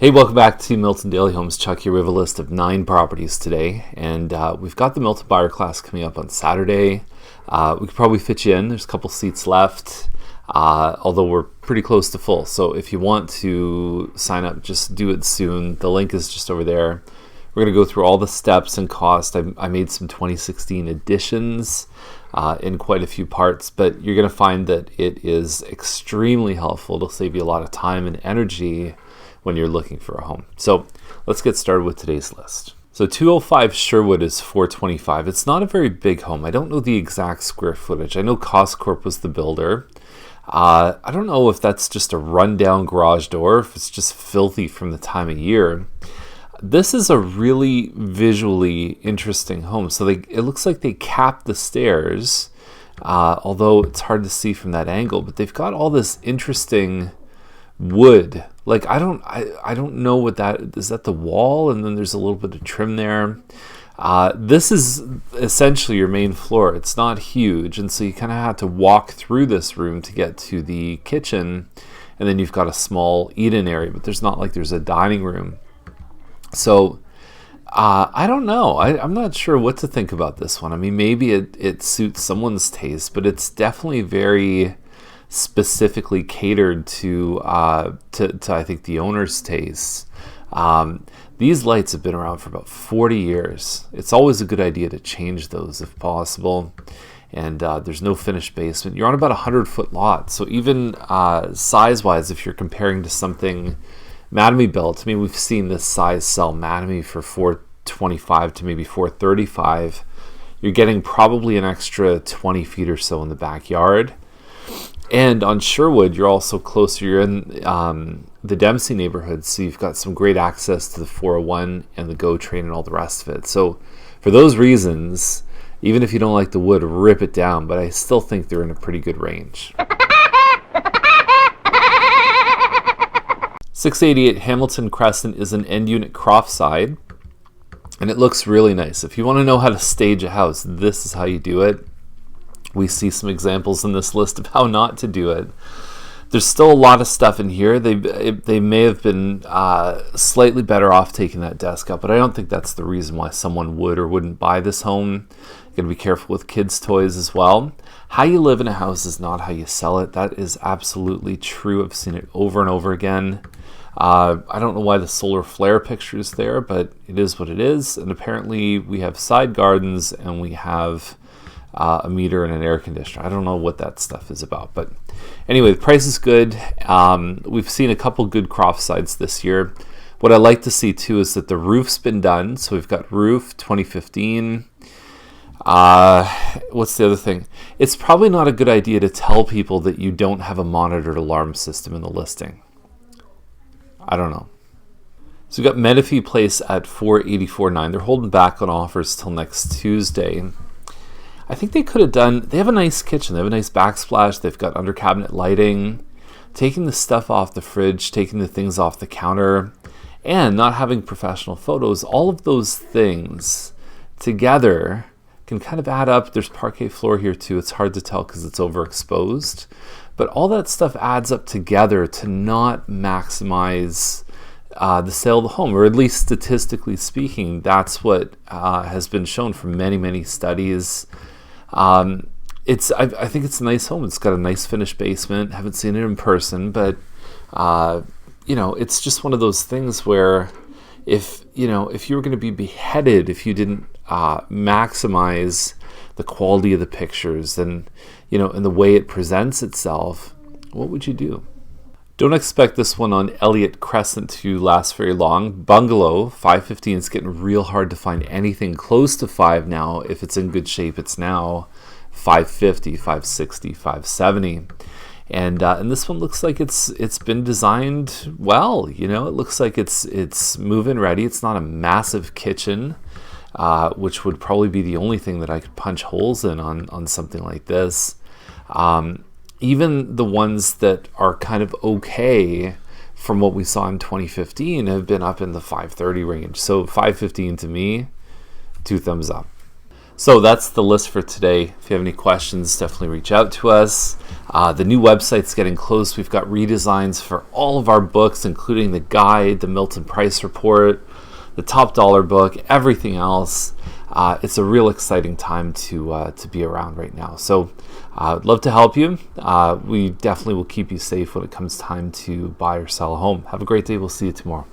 Hey, welcome back to Milton Daily Homes. Chuck here with a list of 9 properties today, and we've got the Milton buyer class coming up on Saturday. We could probably fit you in. There's a couple seats left, although we're pretty close to full. So if you want to sign up, just do it soon. The link is just over there. We're going to go through all the steps and cost. I made some 2016 additions in quite a few parts, but you're going to find that it is extremely helpful. It'll save you a lot of time and energy when you're looking for a home. So let's get started with today's list. So 205 SherWOOD is $425. It's not a very big home. I don't know the exact square footage. I know Costcorp was the builder. I don't know if that's just a rundown garage door, if it's just filthy from the time of year. This is a really visually interesting home. So it looks like they capped the stairs, although it's hard to see from that angle, but they've got all this interesting wood. Like I don't know what that is. That the wall, and then there's a little bit of trim there. This is essentially your main floor. It's not huge, and so you kind of have to walk through this room to get to the kitchen, and then you've got a small eat-in area, but there's not like there's a dining room. So I don't know. I'm not sure what to think about this one. I mean, maybe it suits someone's taste, but it's definitely very specifically catered to I think the owner's tastes. These lights have been around for about 40 years. It's always a good idea to change those if possible. And there's no finished basement. You're on about 100-foot lot, so even size-wise, if you're comparing to something Mattamy built, I mean, we've seen this size sell Mattamy for $425 to maybe $435. You're getting probably an extra 20 feet or so in the backyard. And on SherWOOD, you're also closer. You're in the Dempsey neighborhood, so you've got some great access to the 401 and the GO train and all the rest of it. So for those reasons, even if you don't like the wood, rip it down, but I still think they're in a pretty good range. 688 Hamilton Crescent is an end unit croft side, and it looks really nice. If you want to know how to stage a house, this is how you do it. We see some examples in this list of how not to do it. There's still a lot of stuff in here. They may have been slightly better off taking that desk out, but I don't think that's the reason why someone would or wouldn't buy this home. You gotta be careful with kids' toys as well. How you live in a house is not how you sell it. That is absolutely true. I've seen it over and over again. I don't know why the solar flare picture is there, but it is what it is. And apparently we have side gardens and we have a meter and an air conditioner. I don't know what that stuff is about, but anyway, the price is good. We've seen a couple good croft sides this year. What I like to see too is that the roof's been done. So we've got roof 2015. What's the other thing? It's probably not a good idea to tell people that you don't have a monitored alarm system in the listing. I don't know. So we've got Menifee Place at $484.9. They're holding back on offers till next Tuesday. I think they could have done, they have a nice kitchen, they have a nice backsplash, they've got under cabinet lighting, taking the stuff off the fridge, taking the things off the counter, and not having professional photos. All of those things together can kind of add up. There's parquet floor here too. It's hard to tell because it's overexposed, but all that stuff adds up together to not maximize the sale of the home, or at least statistically speaking, that's what has been shown from many, many studies. I think it's a nice home. It's got a nice finished basement. Haven't seen it in person, but it's just one of those things where if you were going to be beheaded if you didn't maximize the quality of the pictures and and the way it presents itself, what would you do? Don't expect this one on Elliott Crescent to last very long. Bungalow, 515. It's getting real hard to find anything close to 5 now. If it's in good shape, it's now 550, 560, 570. And this one looks like it's been designed well. It looks like it's move-in ready. It's not a massive kitchen, which would probably be the only thing that I could punch holes in on something like this. Even the ones that are kind of okay from what we saw in 2015 have been up in the 530 range. So 515 to me, 2 thumbs up. So that's the list for today. If you have any questions, definitely reach out to us. The new website's getting close. We've got redesigns for all of our books, including the guide, the Milton Price Report, the top dollar book, everything else. It's a real exciting time to be around right now. So I'd love to help you. We definitely will keep you safe when it comes time to buy or sell a home. Have a great day. We'll see you tomorrow.